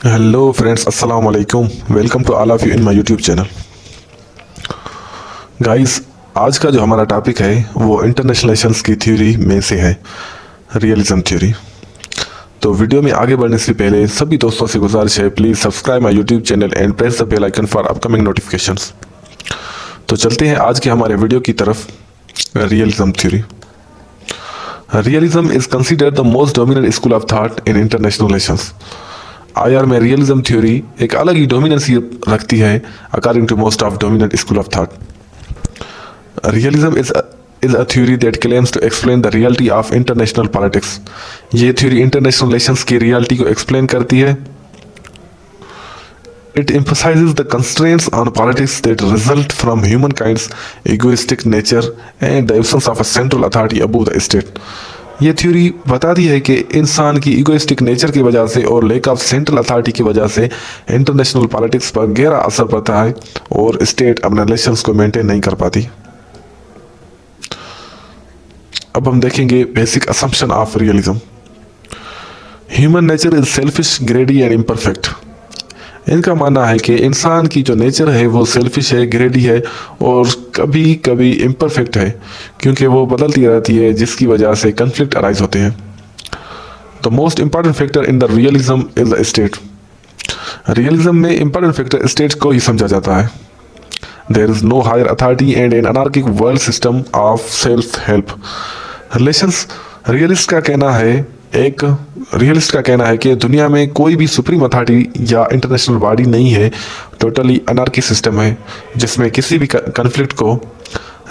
Hello friends, अस्सलाम वालेकुम। Welcome to all of you in my YouTube channel. Guys, आज का जो हमारा टॉपिक है वो इंटरनेशनल रिलेशंस की थ्योरी में से है, रियलिज्म थ्योरी। तो वीडियो में आगे बढ़ने से पहले सभी दोस्तों से गुजारिश है, please subscribe my YouTube channel and press the bell icon for upcoming notifications. तो चलते हैं आज के हमारे वीडियो की तरफ। Realism theory. Realism is considered the most dominant school of thought in international relations. IR में रियलिज्म थ्योरी एक अलग ही डोमिनेंसी रखती है according to most of dominant school of thought. Realism is a theory that claims to explain the reality of international politics. ये theory international relations की reality को explain करती है। It emphasizes the constraints on politics that result from humankind's egoistic nature and the absence of a central authority above the state. ये theory बताती है कि इंसान की इगोइस्टिक नेचर की वजह से और लैक ऑफ सेंट्रल अथॉरिटी की वजह से इंटरनेशनल पॉलिटिक्स पर गहरा असर पड़ता है और स्टेट अपने रिलेशंस को मेंटेन नहीं कर पाती। अब हम देखेंगे basic assumption of realism. Human nature is selfish, ग्रेडी and imperfect. इनका मानना है कि इंसान की जो नेचर है वो सेल्फिश है, ग्रेडी है और कभी कभी इम्परफेक्ट है, क्योंकि वो बदलती रहती है, जिसकी वजह से कन्फ्लिक्ट अराइज होते हैं। The most important factor in the realism is the state. Realism में इंपॉर्टेंट फैक्टर स्टेट को ही समझा जाता है। There is no higher authority and an anarchic world system of self help. Relations realist का कहना है कि दुनिया में कोई भी सुप्रीम अथॉरिटी या इंटरनेशनल बॉडी नहीं है, टोटली अनार्की सिस्टम है, जिसमें किसी भी कन्फ्लिक्ट को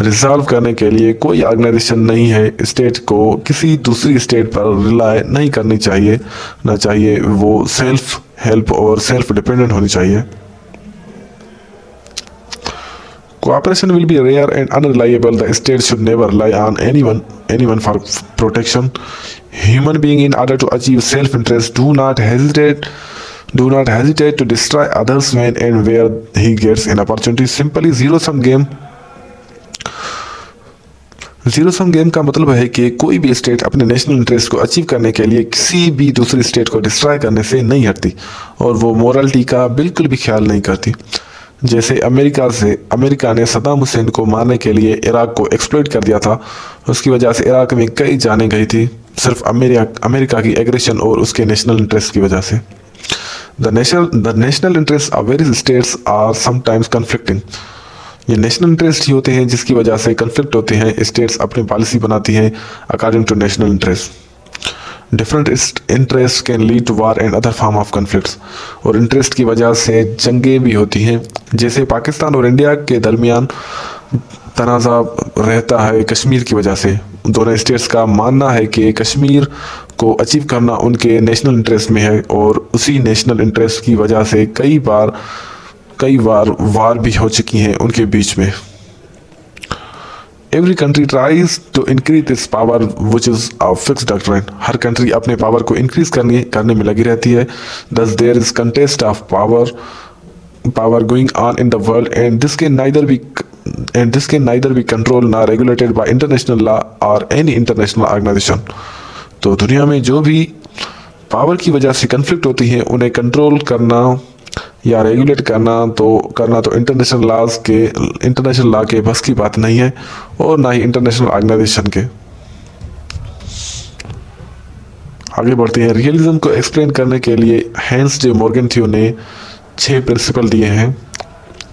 रिजॉल्व करने के लिए कोई ऑर्गेनाइजेशन नहीं है। स्टेट को किसी दूसरी स्टेट पर रिलाय नहीं करनी चाहिए, ना चाहिए, वो सेल्फ हेल्प और सेल्फ डिपेंडेंट होनी चाहिए। Cooperation will be rare and unreliable. The state should never rely on anyone for protection. Human beings, in order to achieve self-interest, do not hesitate to destroy others when and where he gets an opportunity. Simply zero-sum game का मतलब है कि कोई भी state अपने national interest को achieve करने के लिए किसी भी दूसरी स्टेट को डिस्ट्रॉय करने से नहीं हटती और वो मोरलिटी का बिल्कुल भी ख्याल नहीं करती। जैसे अमेरिका ने सद्दाम हुसैन को मारने के लिए इराक को एक्सप्लॉइट कर दिया था, उसकी वजह से इराक में कई जानें गई थी, सिर्फ अमेरिका की एग्रेशन और उसके नेशनल इंटरेस्ट की वजह से। The national interest of various states are sometimes conflicting. ये नेशनल इंटरेस्ट ही होते हैं जिसकी वजह से कन्फ्लिक्ट होते हैं। स्टेट्स अपनी पॉलिसी बनाती हैं according to national interest. Different interest can lead to war and other form of conflicts. और इंटरेस्ट की वजह से जंगें भी होती हैं, जैसे पाकिस्तान और इंडिया के दरमियान तनाज़ा रहता है कश्मीर की वजह से। दोनों स्टेट्स का मानना है कि कश्मीर को अचीव करना उनके नेशनल इंटरेस्ट में है और उसी नेशनल इंटरेस्ट की वजह से कई बार वार भी हो चुकी हैं उनके बीच में। Every country tries to increase its power, which is a fixed doctrine. Her country अपने पावर को इंक्रीज करने में लगी रहती है। Thus there is contest of power going on in the world, and this can neither be controlled nor regulated by international law or any international organization. तो दुनिया में जो भी पावर की वजह से कन्फ्लिक्ट होती है उन्हें कंट्रोल करना या रेगुलेट करना तो इंटरनेशनल लॉ के बस की बात नहीं है और ना ही इंटरनेशनल ऑर्गेनाइजेशन के। आगे बढ़ते हैं। रियलिज्म को एक्सप्लेन करने के लिए हैंस जे मॉर्गेंथियो ने 6 प्रिंसिपल दिए हैं।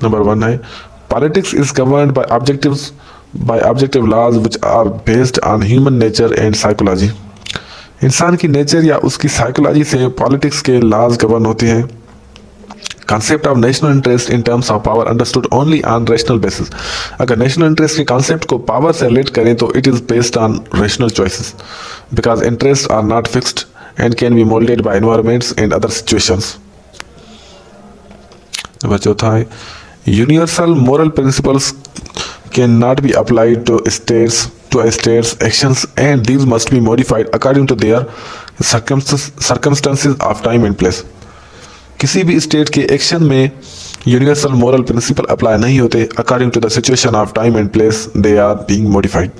नंबर 1 है, politics is governed by objective laws which are based on human nature and psychology. इंसान की नेचर या उसकी साइकोलॉजी से पॉलिटिक्स के लॉज गवर्न होते हैं। Concept of national interest in terms of power understood only on rational basis. अगर national interest के कॉन्सेप्ट को पावर से रिलेट करें तो it is based on rational choices, because interest are not fixed and can be moulded by environments and other situations. Number 4 है, universal moral principles can not be applied to states actions and these must be modified according to their circumstances of time and place. किसी भी state के action में universal moral principal apply नहीं होते। According to the situation of time and place they are being modified.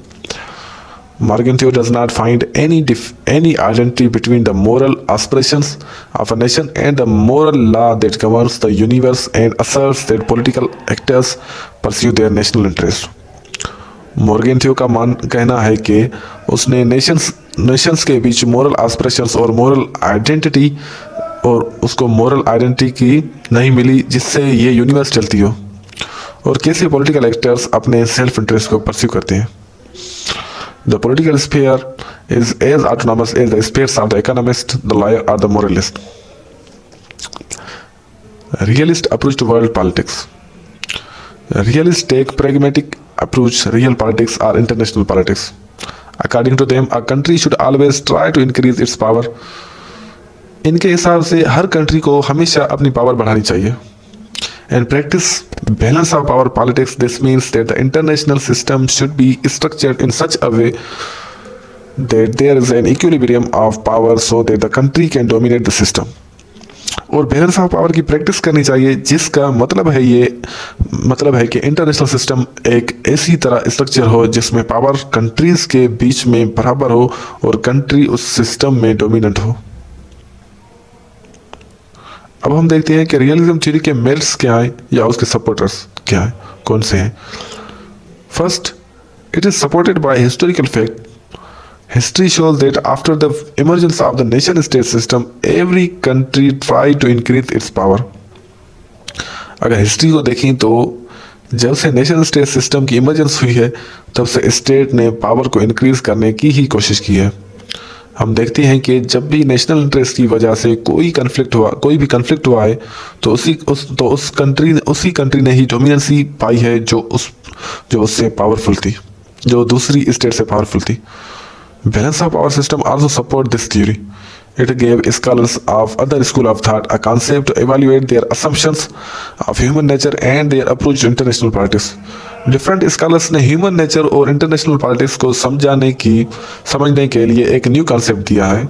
Morgenthau does not find any identity between the moral aspirations of a nation and the moral law that governs the universe and asserts that political actors pursue their national interest. मॉर्गेंथियो का कहना है कि उसने Nations के बीच moral aspirations और moral identity और उसको moral identity की नहीं मिली जिससे ये यूनिवर्स चलती हो, और कैसे पॉलिटिकल एक्टर्स अपने सेल्फ इंटरेस्ट को परस्यू करते हैं. The political sphere is as autonomous as the spheres of the economist, the lawyer, or the moralist. Realist approach to world politics. Realists take pragmatic approach real politics or international politics. According to them, a country should always try to increase its power. इनके हिसाब से हर country को हमेशा अपनी power बढ़ानी चाहिए. And practice balance of power politics. This means that the international system should be structured in such a way that there is an equilibrium of power so that the country can dominate the system. और balance of power की practice करनी चाहिए, जिसका मतलब है कि international system एक ऐसी तरह स्ट्रक्चर हो जिसमें पावर कंट्रीज के बीच में बराबर हो और कंट्री उस सिस्टम में डोमिनेंट हो. अब हम देखते हैं कि रियलिज्म थ्योरी के मेरिट्स क्या हैं या उसके सपोर्टर्स क्या हैं, कौन से हैं. First, it is supported by historical fact. History shows that after the emergence of the nation-state system, every country tried to increase its power. अगर हिस्ट्री को देखें तो जब से नेशन स्टेट सिस्टम की इमर्जेंस हुई है तब से स्टेट ने पावर को इंक्रीज करने की ही कोशिश की है. हम देखते हैं कि जब भी नेशनल इंटरेस्ट की वजह से कोई भी कंफ्लिक्ट हुआ है तो उसी कंट्री ने ही डोमिनेंसी पाई है जो उससे पावरफुल थी, जो दूसरी स्टेट से पावरफुल थी. Balance of power system also support this theory. It gave scholars of other school of thought a concept to evaluate their assumptions of human nature and their approach to international politics. Different scholars ने human nature और international politics को समझने के लिए एक new concept दिया है.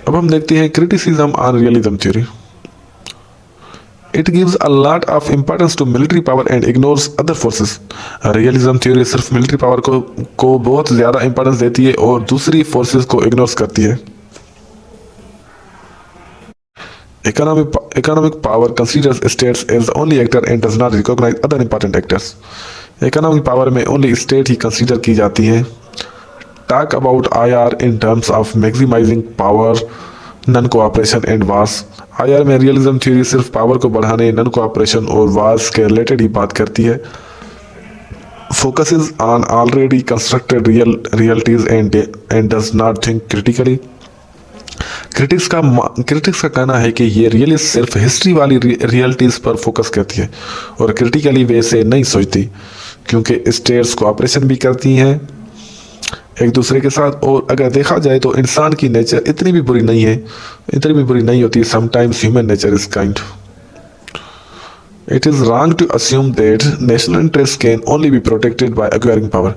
अब हम देखते हैं criticism on realism theory. It gives a lot of importance to military power and ignores other forces. Realism theory सिर्फ military power को बहुत ज़्यादा importance देती है और दूसरी forces को ignores करती है. Economic power considers states as the only actor and does not recognize other important actors. Economic power में only state ही consider की जाती है. Talk about IR in terms of maximizing power, non-cooperation and wars. IR में realism theory सिर्फ power को बढ़ाने, non cooperation और wars के रिलेटेड ही बात करती है. Focuses on already constructed realities and does not think critically. Critics का कहना है कि ये रियलिस्ट सिर्फ हिस्ट्री वाली रियलिटीज पर फोकस करती है और क्रिटिकली वे से नहीं सोचती, क्योंकि स्टेट्स कोऑपरेशन भी करती हैं एक दूसरे के साथ. और अगर देखा जाए तो इंसान की नेचर इतनी भी बुरी नहीं होती. Sometimes human nature is kind. It is wrong to assume that national interest can only be protected by acquiring power.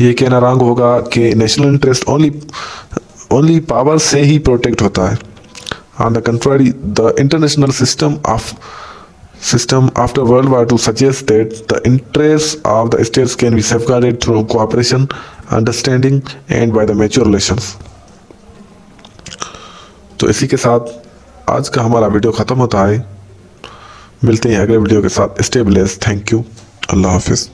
ये कहना रॉन्ग होगा कि नेशनल इंटरेस्ट ओनली पावर से ही प्रोटेक्ट होता है. On the contrary, the international system after World War II suggests that the interests of the states can be safeguarded through cooperation, understanding, and by the mature relations. तो इसी के साथ आज का हमारा वीडियो ख़त्म होता है. मिलते हैं अगले वीडियो के साथ. Stay blessed. Thank you. अल्लाह हाफिज़.